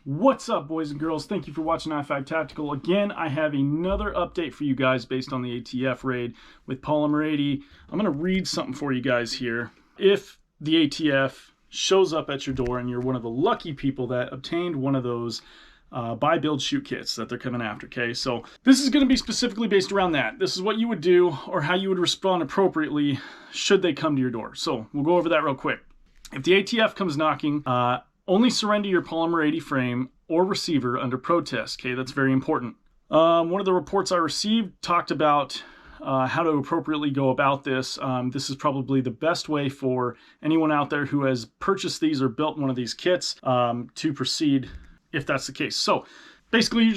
What's up, boys and girls? Thank you for watching i5 Tactical. Again, I have another update for you guys based on the ATF raid with Polymer 80. I'm going to read something for you guys here. If the ATF shows up at your door and you're one of the lucky people that obtained one of those buy, build, shoot kits that they're coming after, okay? So this is going to be specifically based around that. This is what you would do or how you would respond appropriately should they come to your door. So we'll go over that real quick. If the ATF comes knocking, only surrender your Polymer 80 frame or receiver under protest, okay? That's very important. One of the reports I received talked about how to appropriately go about this. This is probably the best way for anyone out there who has purchased these or built one of these kits to proceed if that's the case. So basically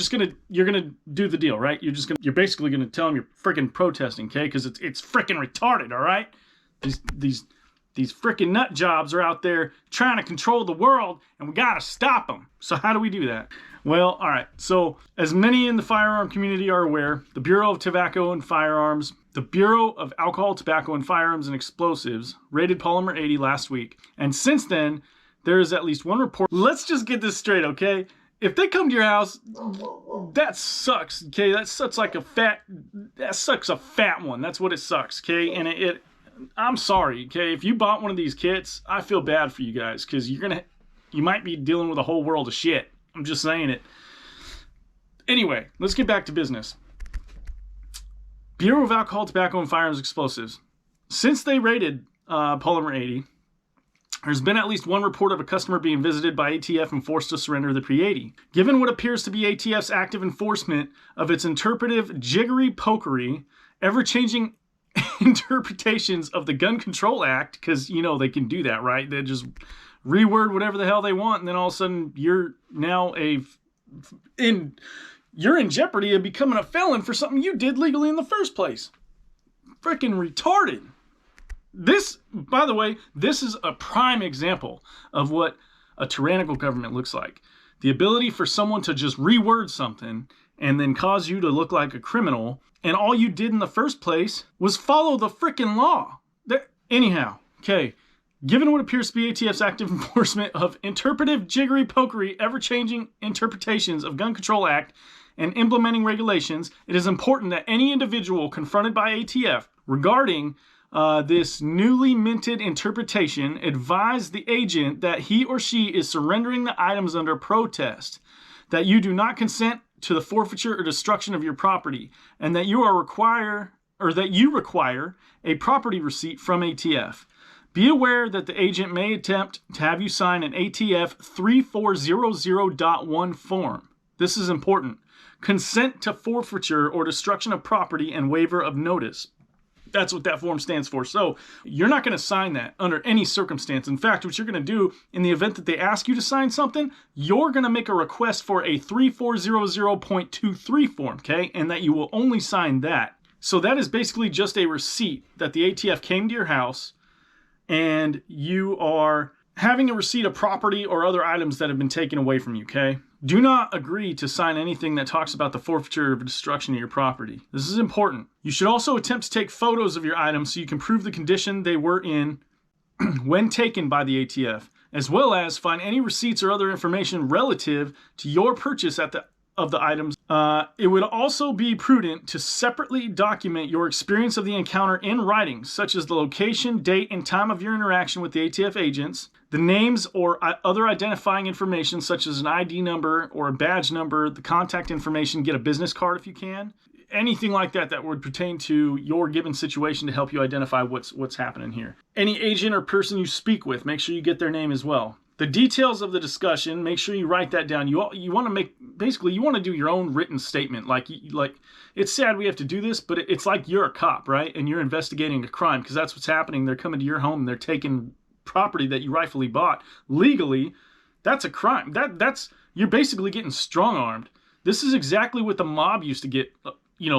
you're gonna do the deal, right? You're basically gonna tell them you're freaking protesting, okay? Because it's freaking retarded, all right? These freaking nut jobs are out there trying to control the world, and we gotta stop them. So how do we do that? Well, all right. So as many in the firearm community are aware, the Bureau of Tobacco and Firearms, the Bureau of Alcohol, Tobacco and Firearms and Explosives raided Polymer 80 last week. And since then, there is at least one report. Let's just get this straight, okay? If they come to your house, that sucks, okay? That sucks a fat one. That's what it sucks, okay? And I'm sorry, okay? If you bought one of these kits, I feel bad for you guys because you might be dealing with a whole world of shit. I'm just saying it. Anyway, let's get back to business. Bureau of Alcohol, Tobacco, and Firearms Explosives. Since they raided Polymer 80, there's been at least one report of a customer being visited by ATF and forced to surrender the Pre-80. Given what appears to be ATF's active enforcement of its interpretive jiggery-pokery, ever-changing interpretations of the Gun Control Act, because you know they can do that, right? They just reword whatever the hell they want, and then all of a sudden you're now you're in jeopardy of becoming a felon for something you did legally in the first place. Freaking retarded. This, by the way, this is a prime example of what a tyrannical government looks like. The ability for someone to just reword something and then cause you to look like a criminal, and all you did in the first place was follow the frickin' law. Anyhow, okay, given what appears to be ATF's active enforcement of interpretive jiggery-pokery, ever-changing interpretations of Gun Control Act and implementing regulations, it is important that any individual confronted by ATF regarding this newly minted interpretation advise the agent that he or she is surrendering the items under protest, that you do not consent to the forfeiture or destruction of your property, and that you require a property receipt from ATF. Be aware that the agent may attempt to have you sign an ATF 3400.1 form. This is important. Consent to forfeiture or destruction of property and waiver of notice. That's what that form stands for. So you're not going to sign that under any circumstance. In fact, what you're going to do in the event that they ask you to sign something, you're going to make a request for a 3400.23 form, okay? And that you will only sign that. So that is basically just a receipt that the ATF came to your house and you are having a receipt of property or other items that have been taken away from you, okay? Do not agree to sign anything that talks about the forfeiture or destruction of your property. This is important. You should also attempt to take photos of your items so you can prove the condition they were in when taken by the ATF, as well as find any receipts or other information relative to your purchase of the items. It would also be prudent to separately document your experience of the encounter in writing, such as the location, date, and time of your interaction with the ATF agents, the names or other identifying information such as an ID number or a badge number, the contact information, get a business card if you can. Anything like that that would pertain to your given situation to help you identify what's happening here. Any agent or person you speak with, make sure you get their name as well. The details of the discussion, make sure you write that down. You want to do your own written statement. Like it's sad we have to do this, but it's like you're a cop, right? And you're investigating a crime because that's what's happening. They're coming to your home and they're taking property that you rightfully bought legally. That's a crime. You're basically getting strong-armed. This is exactly what the mob used to get,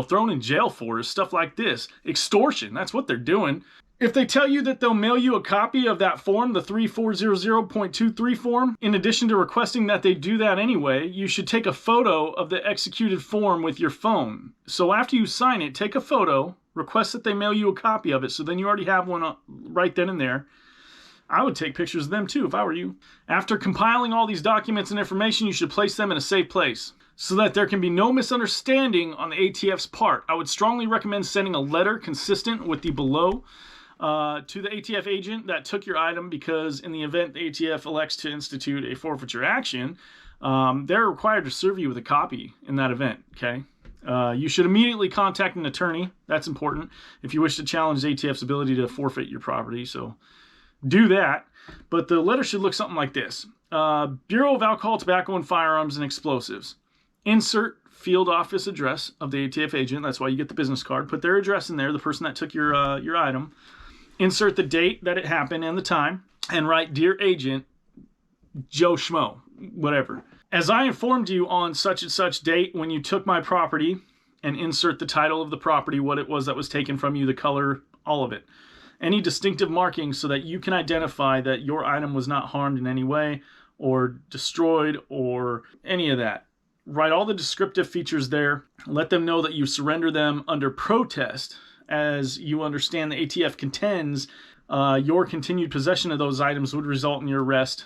thrown in jail for, is stuff like this. Extortion. That's what they're doing. If they tell you that they'll mail you a copy of that form, the 3400.23 form, in addition to requesting that they do that anyway, you should take a photo of the executed form with your phone. So after you sign it, take a photo, request that they mail you a copy of it, so then you already have one right then and there. I would take pictures of them too if I were you. After compiling all these documents and information, you should place them in a safe place so that there can be no misunderstanding on the ATF's part. I would strongly recommend sending a letter consistent with the below to the ATF agent that took your item, because in the event the ATF elects to institute a forfeiture action, they're required to serve you with a copy in that event, okay? You should immediately contact an attorney. That's important if you wish to challenge the ATF's ability to forfeit your property, so do that. But the letter should look something like this. Bureau of Alcohol, Tobacco, and Firearms and Explosives. Insert field office address of the ATF agent. That's why you get the business card. Put their address in there, the person that took your item. Insert the date that it happened and the time, and write, Dear Agent, Joe Schmo, whatever. As I informed you on such and such date when you took my property, and insert the title of the property, what it was that was taken from you, the color, all of it. Any distinctive markings so that you can identify that your item was not harmed in any way or destroyed or any of that. Write all the descriptive features there. Let them know that you surrender them under protest, as you understand the ATF contends your continued possession of those items would result in your arrest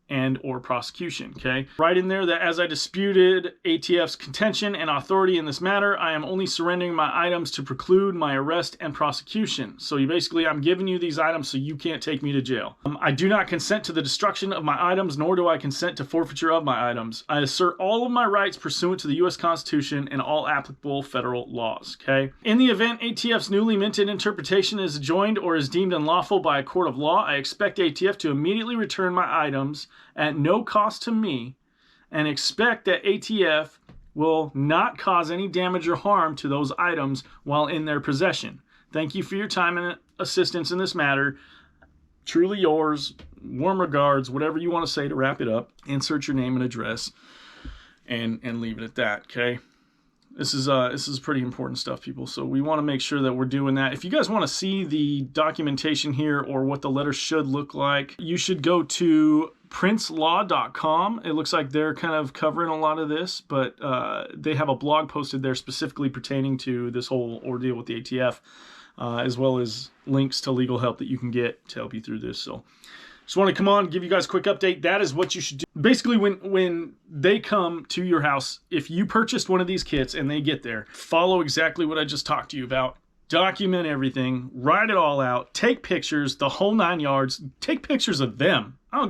and or prosecution, okay? Write in there that as I disputed ATF's contention and authority in this matter, I am only surrendering my items to preclude my arrest and prosecution. So you basically, I'm giving you these items so you can't take me to jail. I do not consent to the destruction of my items, nor do I consent to forfeiture of my items. I assert all of my rights pursuant to the U.S. Constitution and all applicable federal laws, okay? In the event ATF's newly minted interpretation is adjoined or is deemed unlawful by a court of law, I expect ATF to immediately return my items at no cost to me, and expect that ATF will not cause any damage or harm to those items while in their possession. Thank you for your time and assistance in this matter. Truly yours, warm regards, whatever you want to say to wrap it up. Insert your name and address and leave it at that, okay? This is pretty important stuff, people, so we want to make sure that we're doing that. If you guys want to see the documentation here or what the letter should look like, you should go to princelaw.com. It looks like they're kind of covering a lot of this, but they have a blog posted there specifically pertaining to this whole ordeal with the ATF, as well as links to legal help that you can get to help you through this. So just want to come on, give you guys a quick update. That is what you should do. Basically, when they come to your house, if you purchased one of these kits and they get there, follow exactly what I just talked to you about. Document everything, write it all out, take pictures, the whole 9 yards. Take pictures of them. I don't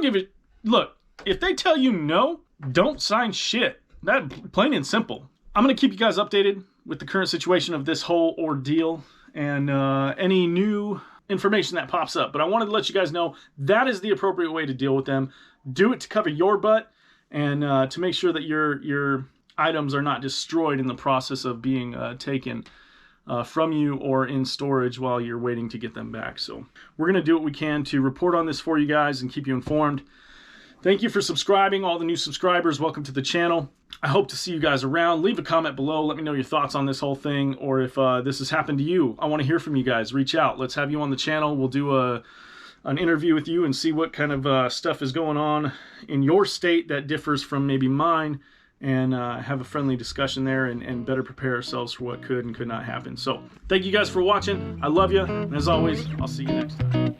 give it. Look, if they tell you no, don't sign shit. That plain and simple. I'm gonna keep you guys updated with the current situation of this whole ordeal and any new information that pops up. But I wanted to let you guys know that is the appropriate way to deal with them. Do it to cover your butt and to make sure that your items are not destroyed in the process of being taken from you or in storage while you're waiting to get them back. So we're going to do what we can to report on this for you guys and keep you informed. Thank you for subscribing, all the new subscribers. Welcome to the channel. I hope to see you guys around. Leave a comment below. Let me know your thoughts on this whole thing, or if this has happened to you. I want to hear from you guys. Reach out. Let's have you on the channel. We'll do an interview with you and see what kind of stuff is going on in your state that differs from maybe mine, and have a friendly discussion there and better prepare ourselves for what could and could not happen. So thank you guys for watching. I love you. And as always, I'll see you next time.